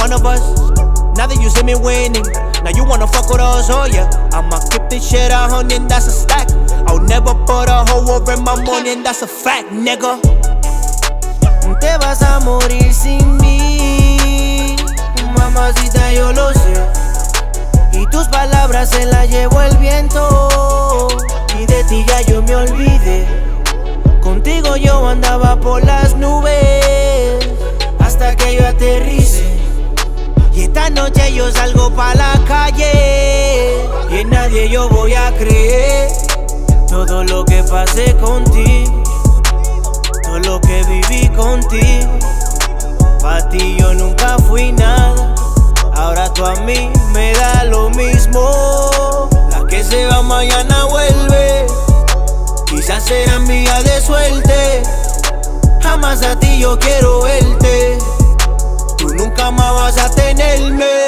one of us. Now that you see me winning, now you wanna fuck with us, oh yeah. I'ma keep this shit 100, that's a stack. I'll never put a hoe over my money, and that's a fact, nigga. Te vas a morir sin mí, mamacita, yo lo sé. Y tus palabras se las llevó el viento, y de ti ya yo me olvidé. Contigo yo andaba por las nubes, hasta que yo aterricé. Y esta noche yo salgo pa' la calle, y en nadie yo voy a creer. Todo lo que pasé contigo, todo lo que viví contigo, pa' ti yo nunca fui nada. Ahora tú a mí me da lo mismo. La que se va mañana vuelve, quizás será mía de suerte. Jamás a ti yo quiero verte, tú nunca más vas a tenerme.